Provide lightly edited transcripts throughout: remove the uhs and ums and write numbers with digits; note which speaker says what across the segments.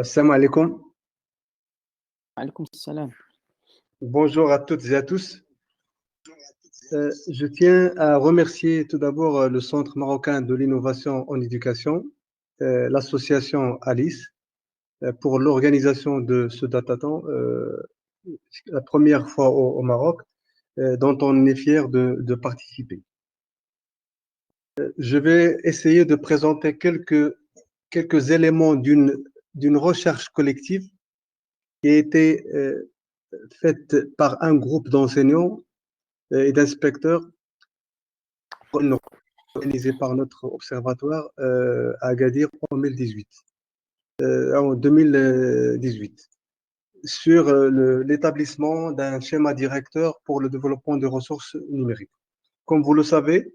Speaker 1: Salam alaikum.
Speaker 2: Alaykoum salam.
Speaker 1: Bonjour à toutes et à tous. Je tiens à remercier tout d'abord le Centre marocain de l'innovation en éducation, l'association Alice, pour l'organisation de ce datathon, la première fois au Maroc, dont on est fier de participer. Je vais essayer de présenter quelques éléments d'une recherche collective qui a été faite par un groupe d'enseignants et d'inspecteurs organisé par notre observatoire à Agadir en 2018 sur l'établissement d'un schéma directeur pour le développement des ressources numériques. Comme vous le savez,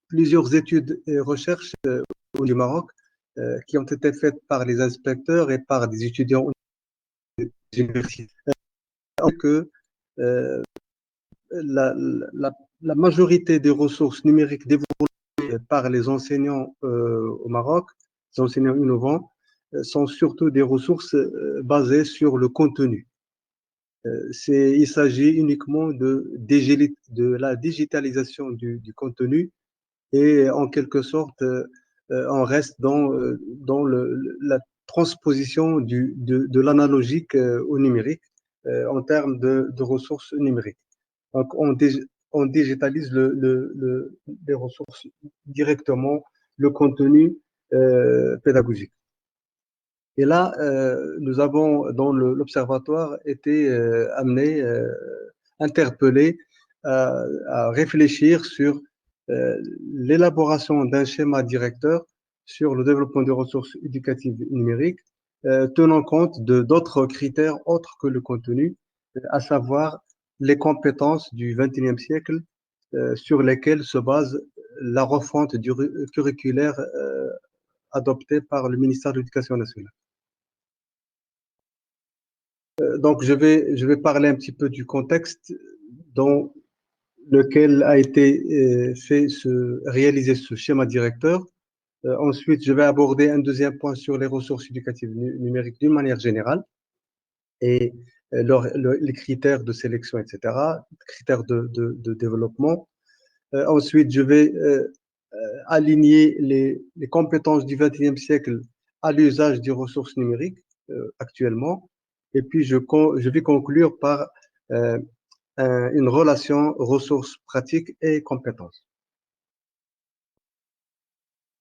Speaker 1: plusieurs études et recherches du Maroc qui ont été faites par les inspecteurs et par des étudiants universitaires que la majorité des ressources numériques développées par les enseignants au Maroc, les enseignants innovants, sont surtout des ressources basées sur le contenu. Il s'agit uniquement de la digitalisation du contenu et en quelque sorte, on reste dans la transposition de l'analogique au numérique en termes de ressources numériques. Donc, on digitalise les ressources directement, le contenu pédagogique. Et là, nous avons, dans l'observatoire, été amenés, interpellés à réfléchir sur l'élaboration d'un schéma directeur sur le développement des ressources éducatives numériques, tenant compte d'autres critères autres que le contenu, à savoir les compétences du XXIe siècle sur lesquelles se base la refonte du curriculaire adoptée par le ministère de l'Éducation nationale. Donc, je vais parler un petit peu du contexte dans lequel a été réalisé ce schéma directeur. Ensuite, je vais aborder un deuxième point sur les ressources éducatives numériques d'une manière générale et les critères de sélection, etc., critères de développement. Ensuite, je vais aligner les compétences du XXIe siècle à l'usage des ressources numériques actuellement. Et puis, je vais conclure par une relation ressources pratiques et compétences.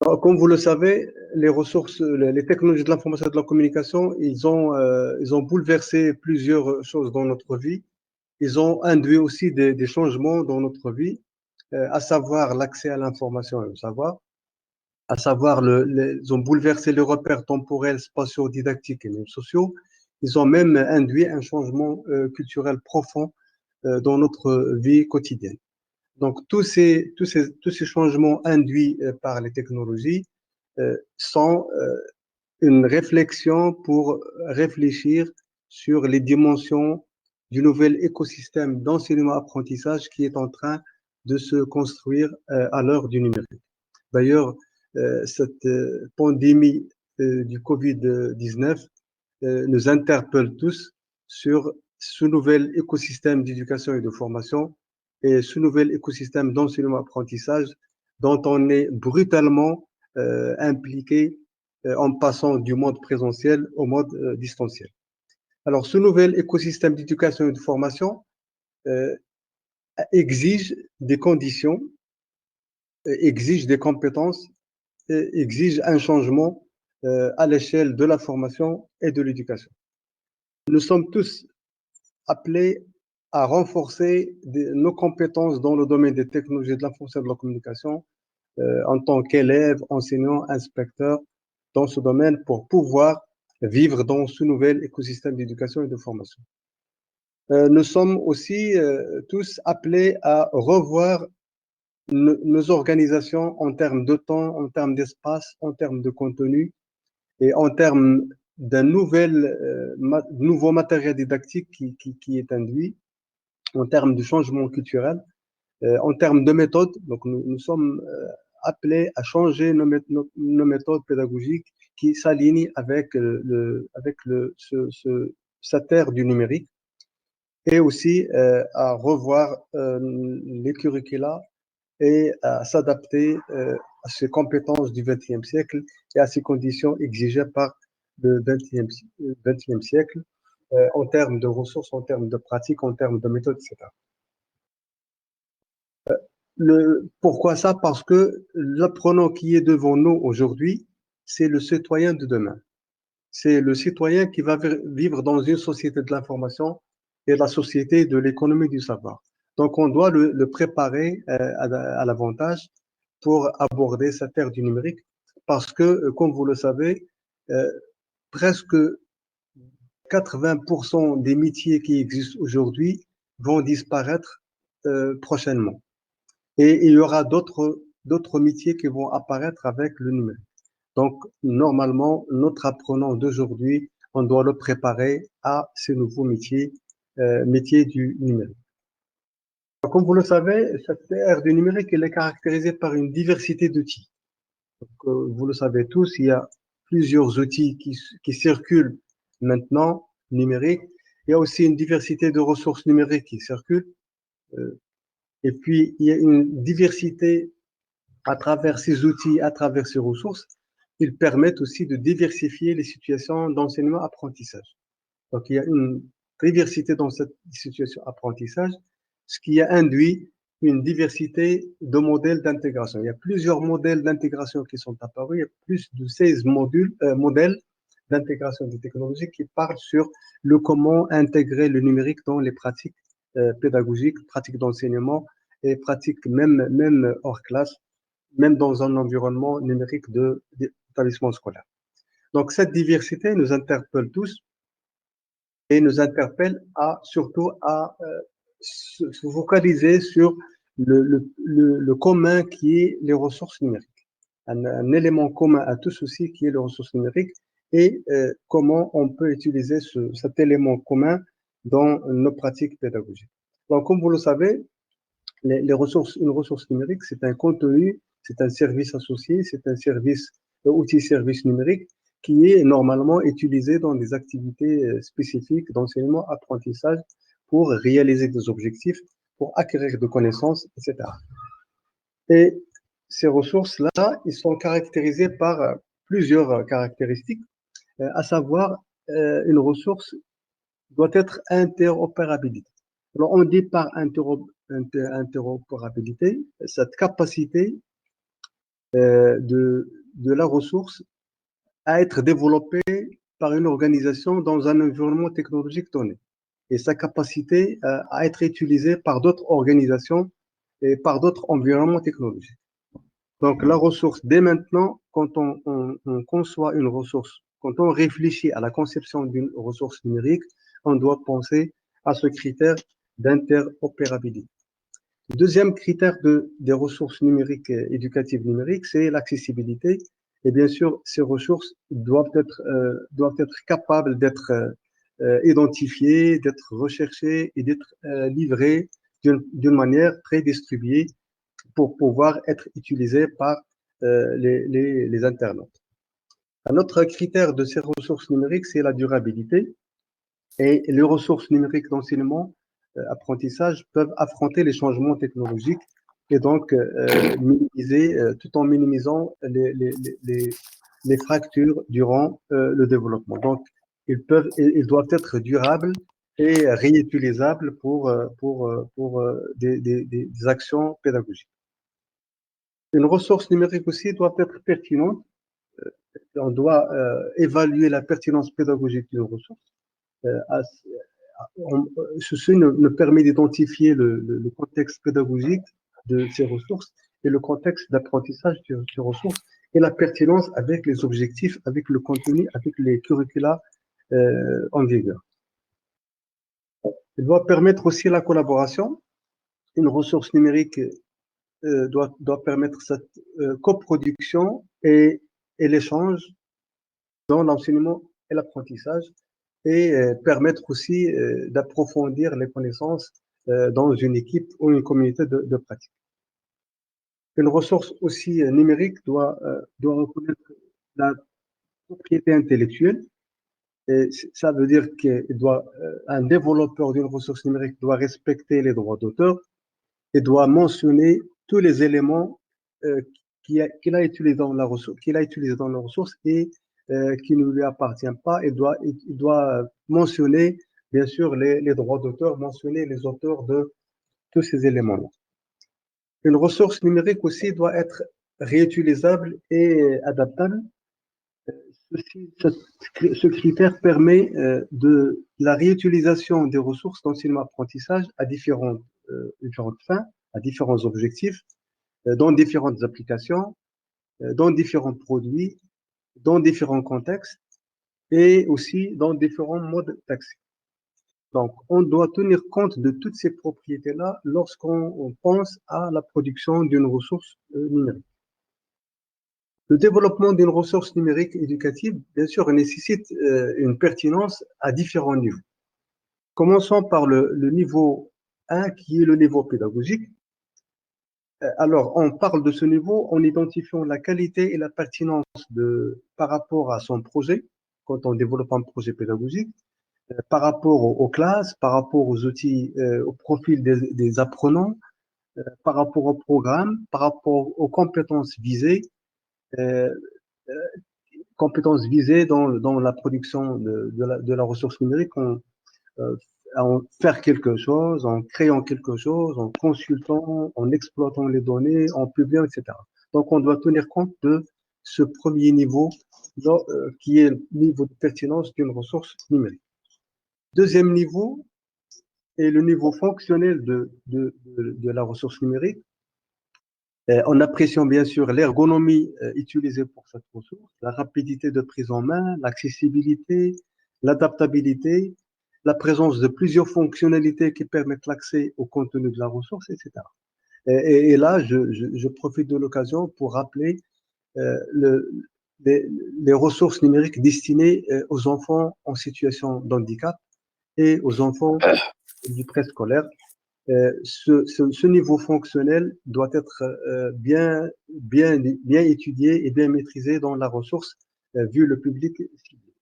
Speaker 1: Alors, comme vous le savez, les technologies de l'information et de la communication, ils ont bouleversé plusieurs choses dans notre vie. Ils ont induit aussi des changements dans notre vie, à savoir l'accès à l'information et au savoir, à savoir ils ont bouleversé les repères temporels, spatiaux, didactiques et même sociaux. Ils ont même induit un changement culturel profond dans notre vie quotidienne. Donc, tous ces changements induits par les technologies sont une réflexion pour réfléchir sur les dimensions du nouvel écosystème d'enseignement-apprentissage qui est en train de se construire à l'heure du numérique. D'ailleurs, cette pandémie du Covid-19 nous interpelle tous sur ce nouvel écosystème d'éducation et de formation et ce nouvel écosystème d'enseignement-apprentissage dont on est brutalement impliqué en passant du mode présentiel au mode distanciel. Alors, ce nouvel écosystème d'éducation et de formation exige des conditions, exige des compétences, exige un changement à l'échelle de la formation et de l'éducation. Nous sommes tous appelés à renforcer nos compétences dans le domaine des technologies de l'information et de la communication en tant qu'élèves, enseignants, inspecteurs dans ce domaine pour pouvoir vivre dans ce nouvel écosystème d'éducation et de formation. Nous sommes aussi tous appelés à revoir nos organisations en termes de temps, en termes d'espace, en termes de contenu et en termes d'un nouveau matériel didactique qui est induit, en termes de changement culturel, en termes de méthode. Donc, nous sommes appelés à changer nos méthodes pédagogiques qui s'aligne avec, cette ère du numérique et aussi à revoir les curricula et à s'adapter à ces compétences du XXe siècle et à ces conditions exigées par le XXe siècle en termes de ressources, en termes de pratiques, en termes de méthodes, etc. Pourquoi ça? Parce que l'apprenant qui est devant nous aujourd'hui, c'est le citoyen de demain. C'est le citoyen qui va vivre dans une société de l'information et la société de l'économie du savoir. Donc, on doit le préparer à l'avantage pour aborder cette ère du numérique parce que, comme vous le savez, euh, presque 80% des métiers qui existent aujourd'hui vont disparaître prochainement. Et il y aura d'autres métiers qui vont apparaître avec le numérique. Donc, normalement, notre apprenant d'aujourd'hui, on doit le préparer à ces nouveaux métiers, métiers du numérique. Comme vous le savez, cette ère du numérique, elle est caractérisée par une diversité d'outils. Vous le savez tous, il y a plusieurs outils qui circulent maintenant, numériques. Il y a aussi une diversité de ressources numériques qui circulent. Et puis, il y a une diversité à travers ces outils, à travers ces ressources. Ils permettent aussi de diversifier les situations d'enseignement-apprentissage. Donc, il y a une diversité dans cette situation d'apprentissage, ce qui a induit une diversité de modèles d'intégration. Il y a plusieurs modèles d'intégration qui sont apparus. Il y a plus de 16 modèles d'intégration des technologies qui parlent sur le comment intégrer le numérique dans les pratiques pédagogiques, pratiques d'enseignement et pratiques même hors classe, même dans un environnement numérique d'établissement scolaire. Donc, cette diversité nous interpelle tous et nous interpelle surtout à se focaliser sur le commun qui est les ressources numériques. Un élément commun à tous aussi qui est les ressources numériques et comment on peut utiliser cet élément commun dans nos pratiques pédagogiques. Donc, comme vous le savez, une ressource numérique, c'est un contenu, c'est un service associé, c'est un outil-service numérique qui est normalement utilisé dans des activités spécifiques d'enseignement, apprentissage pour réaliser des objectifs, pour acquérir de connaissances, etc. Et ces ressources-là, ils sont caractérisées par plusieurs caractéristiques, à savoir une ressource doit être interopérabilité. Alors, on dit par interopérabilité cette capacité de la ressource à être développée par une organisation dans un environnement technologique donné et sa capacité à être utilisée par d'autres organisations et par d'autres environnements technologiques. Donc, la ressource, dès maintenant, quand on conçoit une ressource, quand on réfléchit à la conception d'une ressource numérique, on doit penser à ce critère d'interopérabilité. Le deuxième critère des ressources numériques éducatives numériques, c'est l'accessibilité. Et bien sûr, ces ressources doivent être capables d'être identifiées, d'être recherchées et d'être livrées d'une manière très distribuée pour pouvoir être utilisées par les internautes. Un autre critère de ces ressources numériques, c'est la durabilité. Et les ressources numériques d'enseignement, apprentissage peuvent affronter les changements technologiques et donc minimiser, tout en minimisant les fractures durant le développement. Donc, ils doivent être durables et réutilisables pour des actions pédagogiques. Une ressource numérique aussi doit être pertinente. On doit évaluer la pertinence pédagogique d'une ressource. Ceci nous permet d'identifier le contexte pédagogique de ces ressources et le contexte d'apprentissage de ces ressources et la pertinence avec les objectifs, avec le contenu, avec les curricula en vigueur. Il doit permettre aussi la collaboration. Une ressource numérique doit permettre cette coproduction et l'échange dans l'enseignement et l'apprentissage et permettre aussi d'approfondir les connaissances dans une équipe ou une communauté de pratique. Une ressource aussi numérique doit reconnaître la propriété intellectuelle. Et ça veut dire qu'un développeur d'une ressource numérique doit respecter les droits d'auteur et doit mentionner tous les éléments qu'il a utilisés dans la ressource et qui ne lui appartient pas. Il doit mentionner, bien sûr, les droits d'auteur, mentionner les auteurs de tous ces éléments-là. Une ressource numérique aussi doit être réutilisable et adaptable. Ce critère permet de la réutilisation des ressources d'enseignement-apprentissage à différentes fins, à différents objectifs, dans différentes applications, dans différents produits, dans différents contextes et aussi dans différents modes d'accès. Donc, on doit tenir compte de toutes ces propriétés-là lorsqu'on pense à la production d'une ressource numérique. Le développement d'une ressource numérique éducative, bien sûr, nécessite une pertinence à différents niveaux. Commençons par le niveau 1, qui est le niveau pédagogique. Alors, on parle de ce niveau en identifiant la qualité et la pertinence par rapport à son projet, quand on développe un projet pédagogique, par rapport aux classes, par rapport aux outils, au profil des apprenants, par rapport au programme, par rapport aux compétences visées, euh, compétences visées dans la production de la ressource numérique, euh, en faire quelque chose, en créant quelque chose, en consultant, en exploitant les données, en publiant, etc. Donc, on doit tenir compte de ce premier niveau qui est le niveau de pertinence d'une ressource numérique. Deuxième niveau est le niveau fonctionnel de la ressource numérique, en appréciant bien sûr l'ergonomie utilisée pour cette ressource, la rapidité de prise en main, l'accessibilité, l'adaptabilité, la présence de plusieurs fonctionnalités qui permettent l'accès au contenu de la ressource, etc. Et là, je profite de l'occasion pour rappeler euh, le, les ressources numériques destinées aux enfants en situation de handicap et aux enfants du préscolaire. Ce niveau fonctionnel doit être bien étudié et bien maîtrisé dans la ressource, vu le public ciblé.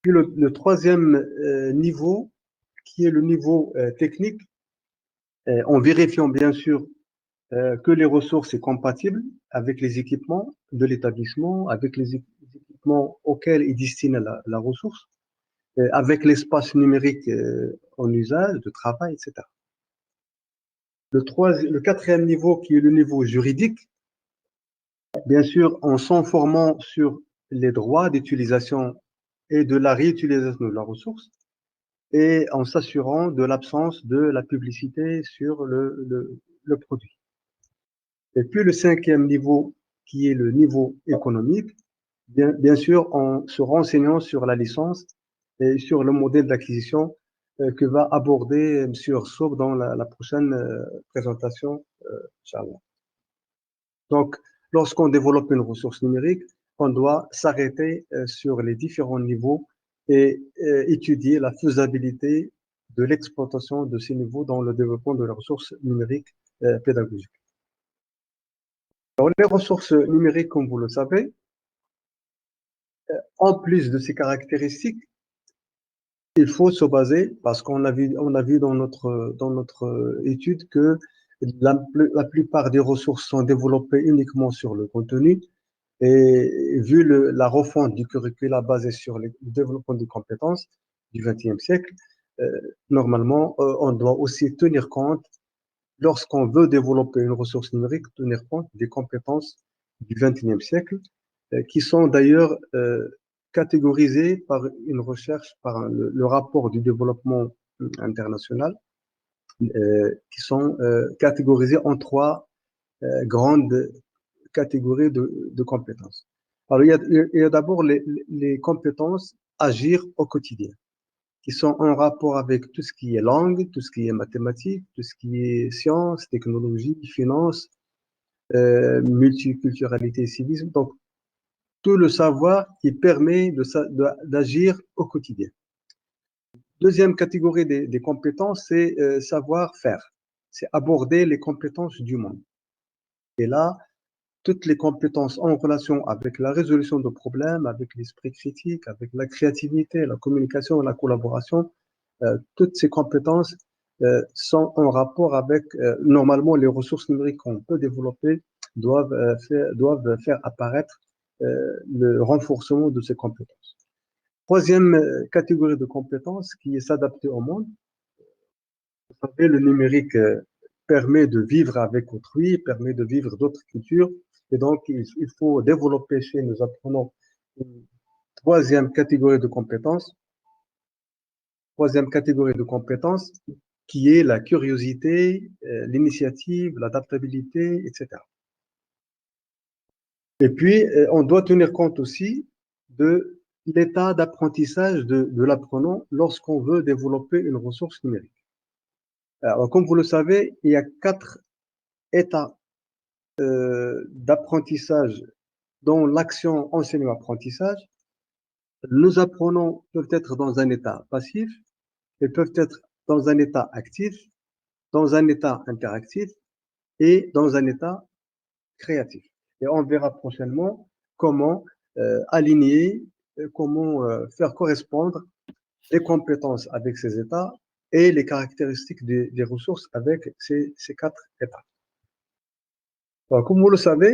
Speaker 1: Puis le troisième niveau, qui est le niveau technique, en vérifiant bien sûr que les ressources sont compatibles avec les équipements de l'établissement, avec les équipements auxquels est destinée la ressource, avec l'espace numérique en usage, de travail, etc. Le quatrième niveau, qui est le niveau juridique, bien sûr, en s'informant sur les droits d'utilisation et de la réutilisation de la ressource, et en s'assurant de l'absence de la publicité sur le produit. Et puis le cinquième niveau, qui est le niveau économique, bien sûr, en se renseignant sur la licence et sur le modèle d'acquisition que va aborder M. Soub dans la prochaine présentation, Inch'Allah. Donc, lorsqu'on développe une ressource numérique, on doit s'arrêter sur les différents niveaux et étudier la faisabilité de l'exploitation de ces niveaux dans le développement de la ressource numérique pédagogique. Alors, les ressources numériques, comme vous le savez, en plus de ces caractéristiques, il faut se baser, parce qu'on a vu dans notre étude que la plupart des ressources sont développées uniquement sur le contenu. Et vu la refonte du curricula basée sur le développement des compétences du XXe siècle, normalement, on doit aussi tenir compte, lorsqu'on veut développer une ressource numérique, tenir compte des compétences du XXIe siècle, qui sont d'ailleurs catégorisées par une recherche, par le rapport du développement international, qui sont catégorisées en trois grandes catégories de compétences. Alors, il y a d'abord les compétences agir au quotidien, qui sont en rapport avec tout ce qui est langue, tout ce qui est mathématiques, tout ce qui est sciences, technologie, finance, multiculturalité, civisme. Donc, tout le savoir qui permet d'agir au quotidien. Deuxième catégorie des compétences, c'est savoir-faire. C'est aborder les compétences du monde. Et là, toutes les compétences en relation avec la résolution de problèmes, avec l'esprit critique, avec la créativité, la communication, la collaboration, toutes ces compétences sont en rapport avec, normalement, les ressources numériques qu'on peut développer doivent faire apparaître le renforcement de ces compétences. Troisième catégorie de compétences qui est s'adapter au monde. Vous savez, le numérique permet de vivre avec autrui, permet de vivre d'autres cultures. Et donc, il faut développer chez nos apprenants une troisième catégorie de compétences. Troisième catégorie de compétences qui est la curiosité, l'initiative, l'adaptabilité, etc. Et puis, on doit tenir compte aussi de l'état d'apprentissage de l'apprenant lorsqu'on veut développer une ressource numérique. Alors, comme vous le savez, il y a 4 états d'apprentissage dans l'action enseignement-apprentissage. Nos apprenants peuvent être dans un état passif et peuvent être dans un état actif, dans un état interactif et dans un état créatif. Et on verra prochainement comment aligner, comment faire correspondre les compétences avec ces états et les caractéristiques des ressources avec ces 4 états. Alors, comme vous le savez,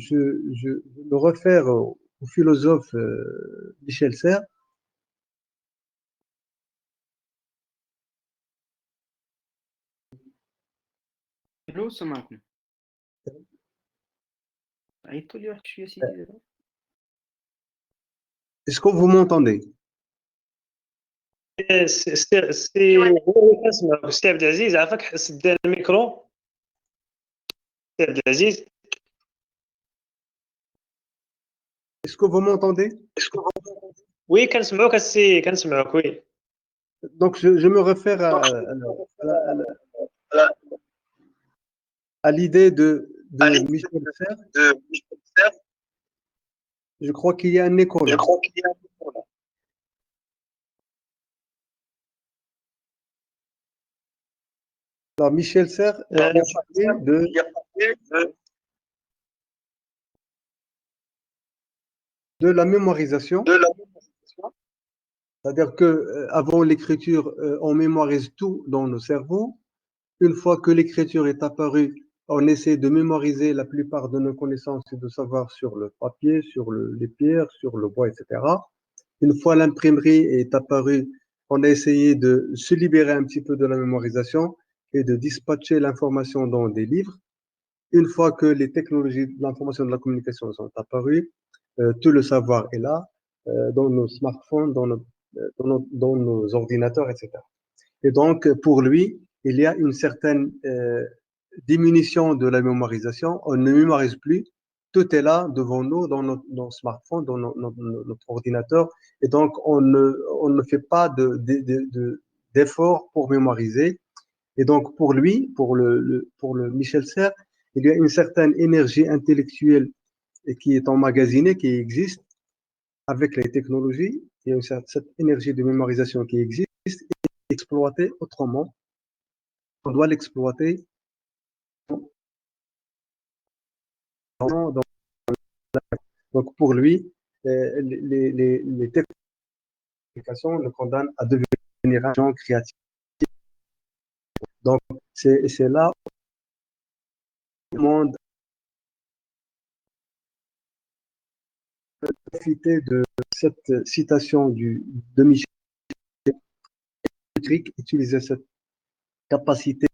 Speaker 1: je me réfère au philosophe Michel Serres.
Speaker 2: لو سمعتني عيطوا لي واحد شويه سيدي دابا.
Speaker 1: Est-ce que vous m'entendez?
Speaker 3: سي هو اللي كنسمعك سي عبد العزيز عافاك سد الميكرو سي عبد العزيز
Speaker 1: Est-ce que vous m'entendez?
Speaker 3: وي كنسمعوك السي كنسمعوك وي
Speaker 1: Donc, je me réfère à l'idée de Michel Serres. Je crois qu'il y a un écho là. Alors, Michel Serres il a parlé de la mémorisation. C'est-à-dire que avant l'écriture, on mémorise tout dans nos cerveaux. Une fois que l'écriture est apparue, on essaie de mémoriser la plupart de nos connaissances et de savoir sur le papier, sur les pierres, sur le bois, etc. Une fois l'imprimerie est apparue, on a essayé de se libérer un petit peu de la mémorisation et de dispatcher l'information dans des livres. Une fois que les technologies de l'information et de la communication sont apparues, tout le savoir est là, dans nos smartphones, dans nos ordinateurs, etc. Et donc, pour lui, il y a une certaine diminution de la mémorisation. On ne mémorise plus. Tout est là devant nous, dans nos smartphones, dans notre ordinateur. Et donc, on ne fait pas d'effort pour mémoriser. Et donc, pour lui, pour le Michel Serres, il y a une certaine énergie intellectuelle qui est emmagasinée, qui existe avec les technologies. Il y a cette énergie de mémorisation qui existe et exploitée autrement. On doit l'exploiter donc pour lui, les technifications le condamnent à devenir un genre créatif. Donc c'est là où le monde peut profiter de cette citation de Michel, utiliser cette capacité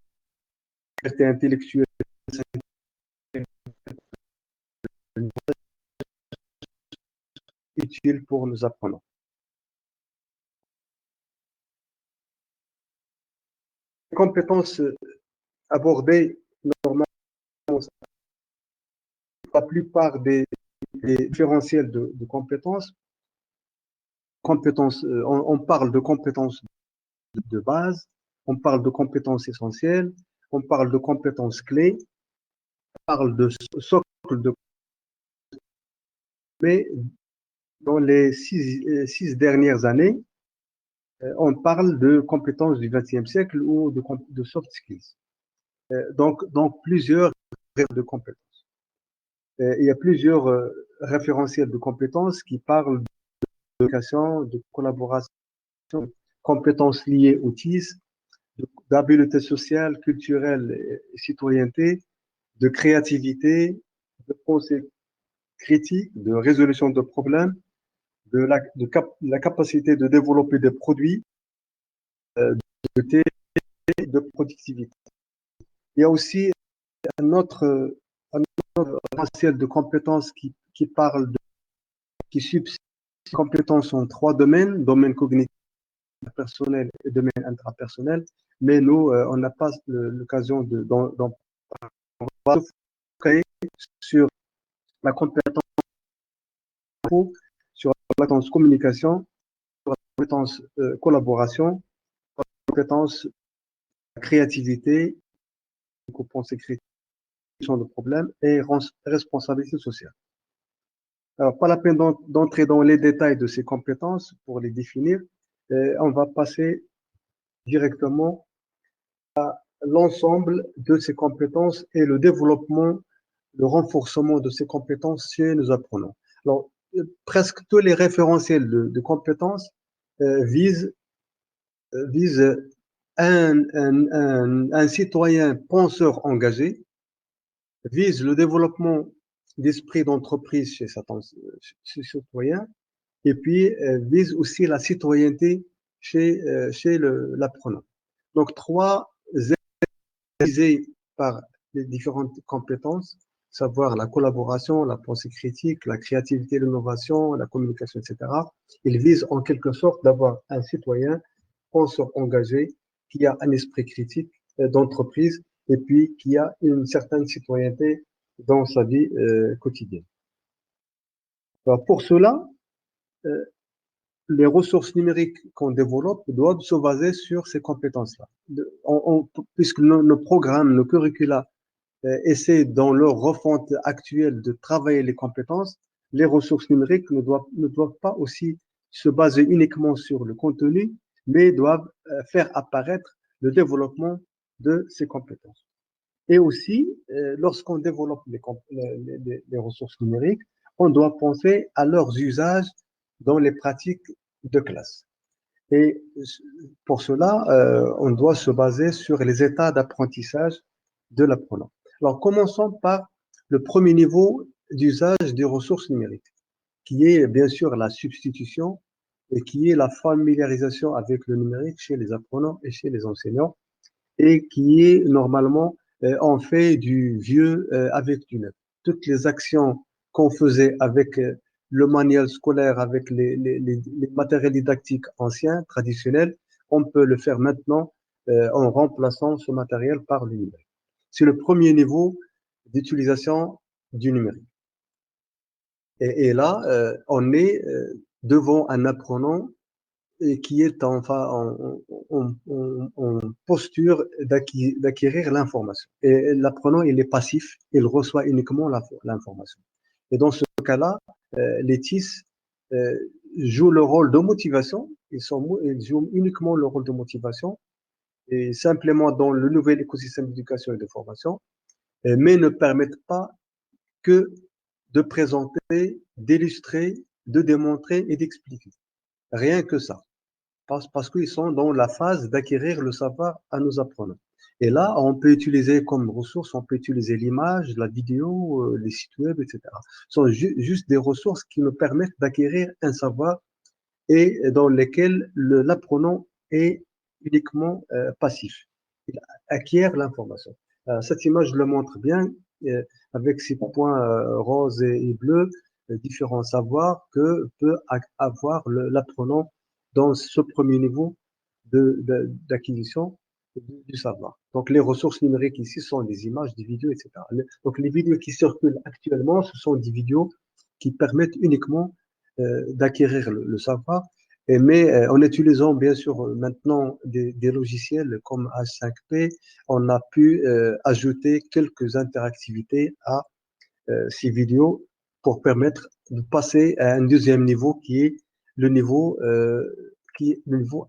Speaker 1: intellectuelle utile pour nous apprenants. Les compétences abordées normalement, la plupart des différentiels de compétences, on parle de compétences de base, on parle de compétences essentielles, on parle de compétences clés, on parle de socle de. Mais dans les 6 dernières années, on parle de compétences du XXe siècle ou de soft skills. Donc plusieurs de compétences. Il y a plusieurs référentiels de compétences qui parlent de communication, de collaboration, de compétences liées au TIS, d'habileté sociale, culturelle et citoyenneté, de créativité, de pensée critique, de résolution de problèmes, la capacité de développer des produits, de de productivité. Il y a aussi un autre référentiel de compétences qui parle qui subsiste compétences en trois domaines, domaine cognitif, personnel et domaine intrapersonnel. Mais nous, on n'a pas l'occasion d'en parler sur la compétence sur la compétence communication, sur la compétence collaboration, sur la compétence créativité, pensée critique, de problèmes et responsabilité sociale. Alors, pas la peine d'entrer dans les détails de ces compétences pour les définir. On va passer directement à l'ensemble de ces compétences et le développement, le renforcement de ces compétences chez nos apprenants. Alors, presque tous les référentiels de compétences visent un citoyen penseur engagé, visent le développement d'esprit d'entreprise chez certains citoyens, et puis vise aussi la citoyenneté chez l'apprenant. Donc, trois visés par les différentes compétences, savoir la collaboration, la pensée critique, la créativité, l'innovation, la communication, etc. Ils visent en quelque sorte d'avoir un citoyen penseur engagé qui a un esprit critique d'entreprise et puis qui a une certaine citoyenneté dans sa vie quotidienne. Alors pour cela, les ressources numériques qu'on développe doivent se baser sur ces compétences-là. Puisque nos programmes, nos curricula essaient dans leur refonte actuelle de travailler les compétences, les ressources numériques ne doivent pas aussi se baser uniquement sur le contenu, mais doivent faire apparaître le développement de ces compétences. Et aussi, lorsqu'on développe les ressources numériques, on doit penser à leurs usages dans les pratiques de classe. Et pour cela, on doit se baser sur les états d'apprentissage de l'apprenant. Alors, commençons par le premier niveau d'usage des ressources numériques, qui est bien sûr la substitution et qui est la familiarisation avec le numérique chez les apprenants et chez les enseignants, et qui est normalement, on fait du vieux avec du neuf. Toutes les actions qu'on faisait avec le manuel scolaire, avec les matériels didactiques anciens, traditionnels, on peut le faire maintenant en remplaçant ce matériel par le numérique. C'est le premier niveau d'utilisation du numérique. Et là, on est devant un apprenant et qui est en posture d'acquérir l'information. Et l'apprenant, il est passif, il reçoit uniquement l'information. Et dans ce cas-là, les TIS jouent le rôle de motivation, ils jouent uniquement le rôle de motivation, et simplement dans le nouvel écosystème d'éducation et de formation, mais ne permettent pas que de présenter, d'illustrer, de démontrer et d'expliquer. Rien que ça. Parce qu'ils sont dans la phase d'acquérir le savoir à nos apprenants. Et là, on peut utiliser comme ressources, on peut utiliser l'image, la vidéo, les sites web, etc. Ce sont juste des ressources qui nous permettent d'acquérir un savoir et dans lesquelles l'apprenant est uniquement passif. Il acquiert l'information. Cette image le montre bien avec ces points roses et bleus, différents savoirs que peut avoir l'apprenant dans ce premier niveau d'acquisition du savoir. Donc, les ressources numériques ici sont des images, des vidéos, etc. Donc, les vidéos qui circulent actuellement, ce sont des vidéos qui permettent uniquement d'acquérir le savoir, mais en utilisant bien sûr maintenant des logiciels comme H5P, on a pu ajouter quelques interactivités à ces vidéos pour permettre de passer à un deuxième niveau qui est le niveau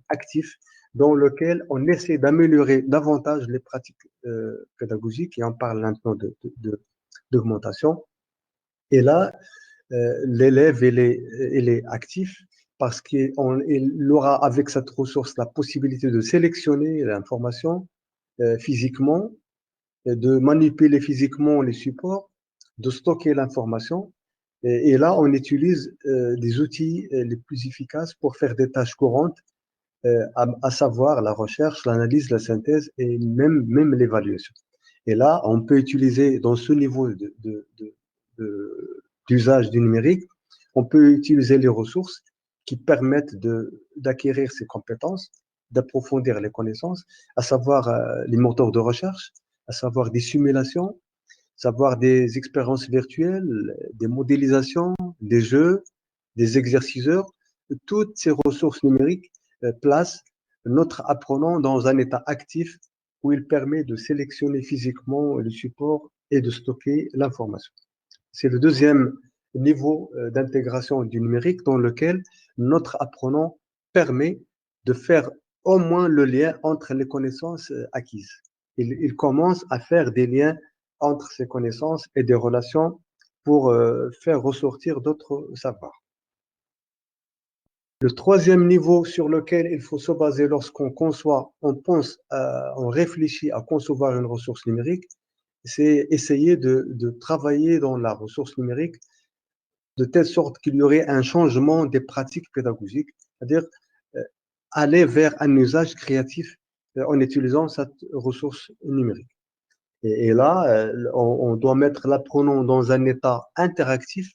Speaker 1: actif dans lequel on essaie d'améliorer davantage les pratiques pédagogiques et on parle maintenant d'augmentation. Et là, l'élève, il est actif parce qu'il aura avec cette ressource la possibilité de sélectionner l'information physiquement, de manipuler physiquement les supports, de stocker l'information. Et là, on utilise des outils les plus efficaces pour faire des tâches courantes, à savoir la recherche, l'analyse, la synthèse et même l'évaluation. Et là, on peut utiliser dans ce niveau d'usage du numérique, on peut utiliser les ressources qui permettent d'acquérir ces compétences, d'approfondir les connaissances, à savoir les moteurs de recherche, à savoir des simulations, savoir des expériences virtuelles, des modélisations, des jeux, des exerciceurs. Toutes ces ressources numériques placent notre apprenant dans un état actif où il permet de sélectionner physiquement le support et de stocker l'information. C'est le deuxième niveau d'intégration du numérique dans lequel notre apprenant permet de faire au moins le lien entre les connaissances acquises. Il commence à faire des liens entre ces connaissances et des relations pour faire ressortir d'autres savoirs. Le troisième niveau sur lequel il faut se baser lorsqu'on conçoit, on pense, on réfléchit à concevoir une ressource numérique, c'est essayer de travailler dans la ressource numérique de telle sorte qu'il y aurait un changement des pratiques pédagogiques, c'est-à-dire aller vers un usage créatif en utilisant cette ressource numérique. Et là, on doit mettre l'apprenant dans un état interactif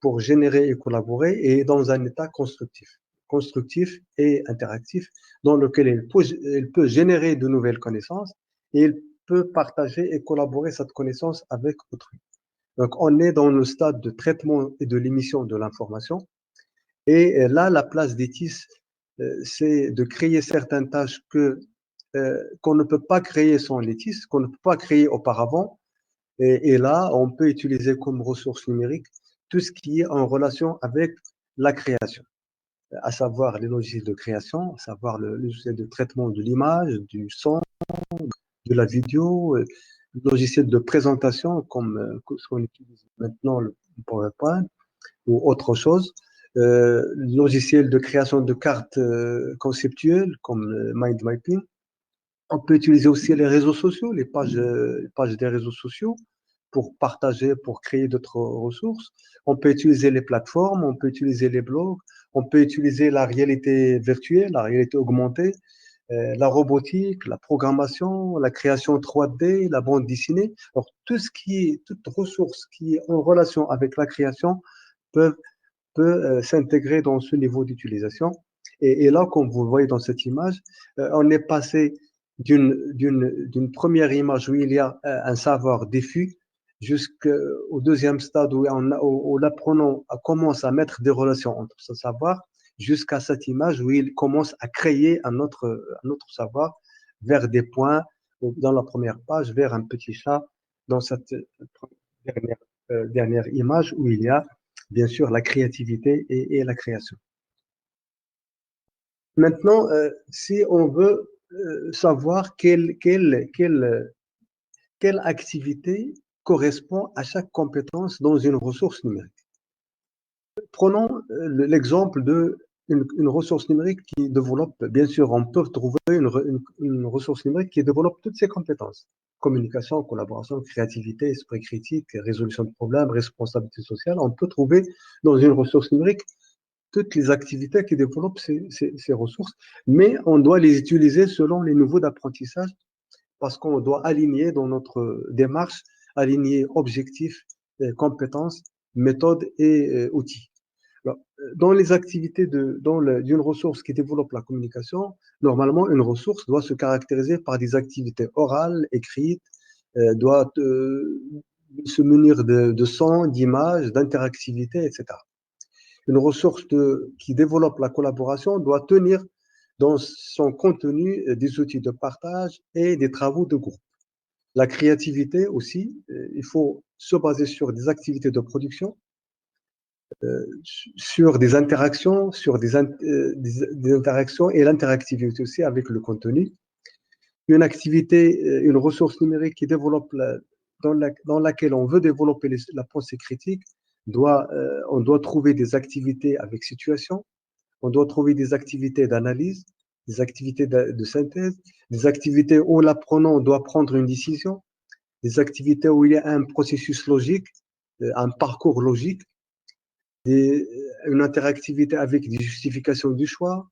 Speaker 1: pour générer et collaborer et dans un état constructif et interactif dans lequel il peut générer de nouvelles connaissances et il peut partager et collaborer cette connaissance avec autrui. Donc, on est dans le stade de traitement et de l'émission de l'information. Et là, la place d'ETIS, c'est de créer certaines tâches qu'on ne peut pas créer sans l'ETIS, qu'on ne peut pas créer auparavant. Et là, on peut utiliser comme ressource numérique tout ce qui est en relation avec la création, à savoir les logiciels de création, à savoir le logiciel de traitement de l'image, du son, de la vidéo, logiciel de présentation comme ce qu'on utilise maintenant, le PowerPoint ou autre chose, logiciel de création de cartes conceptuelles comme Mind Mapping. On peut utiliser aussi les réseaux sociaux, les pages des réseaux sociaux pour partager, pour créer d'autres ressources. On peut utiliser les plateformes, on peut utiliser les blogs, on peut utiliser la réalité virtuelle, la réalité augmentée, la robotique, la programmation, la création 3D, la bande dessinée. Alors, toute ressource qui est en relation avec la création peut s'intégrer dans ce niveau d'utilisation. Et là, comme vous le voyez dans cette image, on est passé d'une première image où il y a un savoir diffus jusqu'au deuxième stade où l'apprenant commence à mettre des relations entre ce savoir jusqu'à cette image où il commence à créer un autre savoir vers des points, dans la première page, vers un petit chat, dans cette dernière image où il y a bien sûr la créativité et la création. Maintenant, si on veut savoir quelle activité correspond à chaque compétence dans une ressource numérique. Prenons l'exemple d'une ressource numérique qui développe, bien sûr, on peut trouver une ressource numérique qui développe toutes ces compétences. Communication, collaboration, créativité, esprit critique, résolution de problèmes, responsabilité sociale. On peut trouver dans une ressource numérique toutes les activités qui développent ces ressources, mais on doit les utiliser selon les niveaux d'apprentissage parce qu'on doit aligner dans notre démarche, aligner objectifs, compétences, méthodes et outils. Alors, dans les activités d'une ressource qui développe la communication, normalement, une ressource doit se caractériser par des activités orales, écrites, doit se munir de sons, d'images, d'interactivité, etc. Une ressource qui développe la collaboration doit tenir dans son contenu des outils de partage et des travaux de groupe. La créativité aussi, il faut se baser sur des activités de production, sur des interactions, des interactions et l'interactivité aussi avec le contenu. Une ressource numérique qui développe dans laquelle on veut développer la pensée critique, on doit trouver des activités avec situation, on doit trouver des activités d'analyse, des activités de synthèse, des activités où l'apprenant doit prendre une décision, des activités où il y a un processus logique, un parcours logique, une interactivité avec des justifications du choix,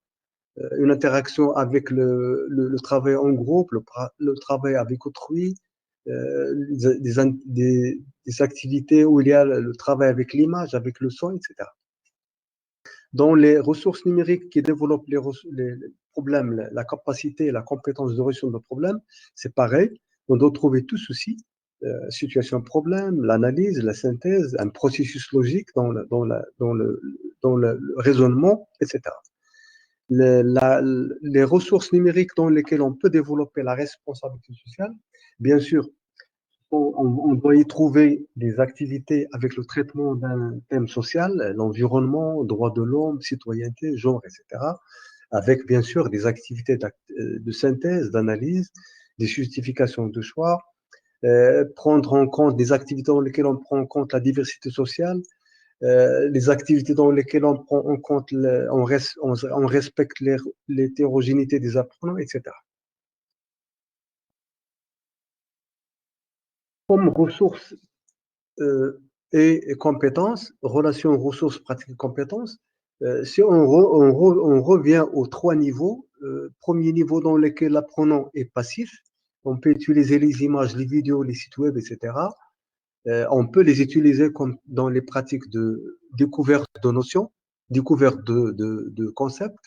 Speaker 1: une interaction avec le travail en groupe, le travail avec autrui, des activités où il y a le travail avec l'image, avec le son, etc. Dans les ressources numériques qui développent les problèmes, la capacité, la compétence de résolution de problèmes, c'est pareil. On doit trouver tout ceci, situation problème, l'analyse, la synthèse, un processus logique dans le raisonnement, etc. Les ressources numériques dans lesquelles on peut développer la responsabilité sociale, bien sûr, on doit y trouver des activités avec le traitement d'un thème social, l'environnement, droits de l'homme, citoyenneté, genre, etc. Avec bien sûr des activités de synthèse, d'analyse, des justifications de choix, prendre en compte des activités dans lesquelles on prend en compte la diversité sociale, les activités dans lesquelles on prend en compte, on respecte l'hétérogénéité des apprenants, etc. Comme ressources et compétences, relation ressources, pratiques et compétences, si on revient aux trois niveaux, premier niveau dans lequel l'apprenant est passif, on peut utiliser les images, les vidéos, les sites web, etc. On peut les utiliser comme dans les pratiques de découverte de notions, découverte de concepts,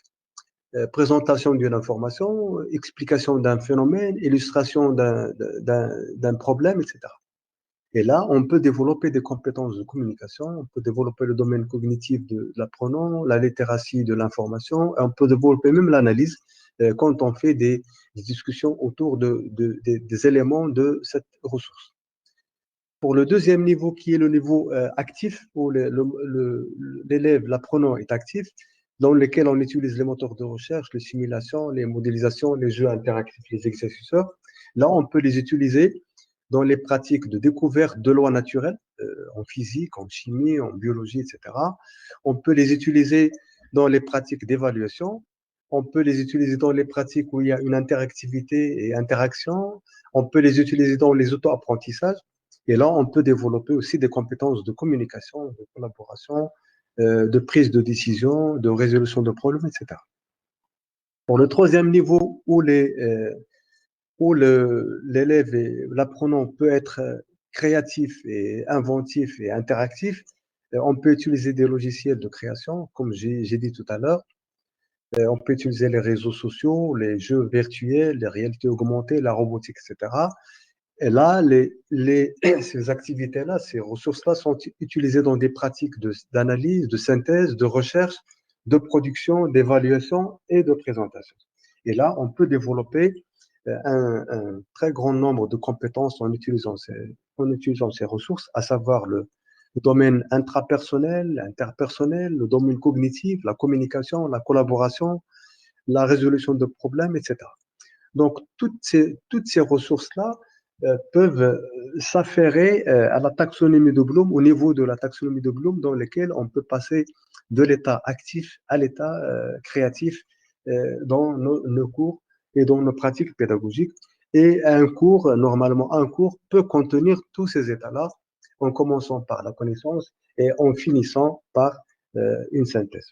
Speaker 1: présentation d'une information, explication d'un phénomène, illustration d'un problème, etc. Et là, on peut développer des compétences de communication, on peut développer le domaine cognitif de l'apprenant, la littératie de l'information, et on peut développer même l'analyse quand on fait des discussions autour des éléments de cette ressource. Pour le deuxième niveau, qui est le niveau actif, où l'élève, l'apprenant est actif, dans lequel on utilise les moteurs de recherche, les simulations, les modélisations, les jeux interactifs, les exerciceurs. Là, on peut les utiliser dans les pratiques de découverte de lois naturelles, en physique, en chimie, en biologie, etc. On peut les utiliser dans les pratiques d'évaluation. On peut les utiliser dans les pratiques où il y a une interactivité et interaction. On peut les utiliser dans les auto-apprentissages. Et là, on peut développer aussi des compétences de communication, de collaboration, de prise de décision, de résolution de problèmes, etc. Pour le troisième niveau, où l'élève et l'apprenant peut être créatif et inventif et interactif, on peut utiliser des logiciels de création, comme j'ai dit tout à l'heure. On peut utiliser les réseaux sociaux, les jeux virtuels, les réalités augmentées, la robotique, etc. Et là, ces activités-là, ces ressources-là sont utilisées dans des pratiques d'analyse, de synthèse, de recherche, de production, d'évaluation et de présentation. Et là, on peut développer un très grand nombre de compétences en utilisant ces ressources, à savoir le domaine intrapersonnel, interpersonnel, le domaine cognitif, la communication, la collaboration, la résolution de problèmes, etc. Donc, toutes ces ressources-là peuvent s'affairer à la taxonomie de Bloom, au niveau de la taxonomie de Bloom, dans lequel on peut passer de l'état actif à l'état créatif dans nos cours et dans nos pratiques pédagogiques. Et normalement, un cours peut contenir tous ces états-là, en commençant par la connaissance et en finissant par une synthèse.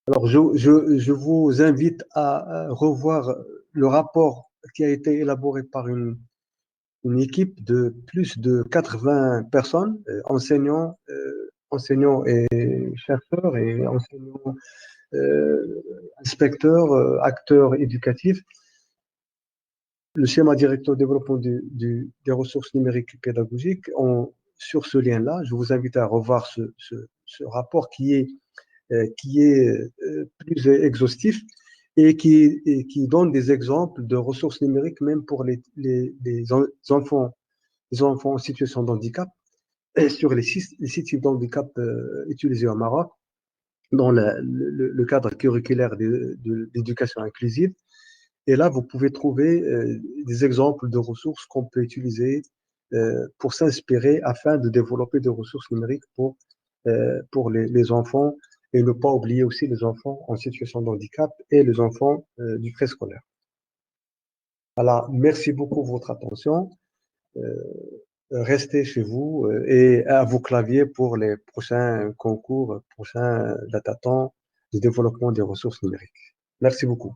Speaker 1: Alors, je vous invite à revoir le rapport qui a été élaboré par une équipe de plus de 80 personnes, enseignants et chercheurs et enseignants, inspecteurs, acteurs éducatifs. Le schéma directeur de développement des ressources numériques pédagogiques, sur ce lien-là, je vous invite à revoir ce rapport qui est plus exhaustif et qui donne des exemples de ressources numériques même pour les enfants en situation de handicap, et sur les sites d'handicap utilisés au Maroc dans le cadre curriculaire d'éducation inclusive. Et là, vous pouvez trouver des exemples de ressources qu'on peut utiliser pour s'inspirer afin de développer des ressources numériques pour les enfants et ne pas oublier aussi les enfants en situation de handicap et les enfants du préscolaire. Alors, merci beaucoup pour votre attention. Restez chez vous et à vos claviers pour les prochains concours, prochains datathons de développement des ressources numériques. Merci beaucoup.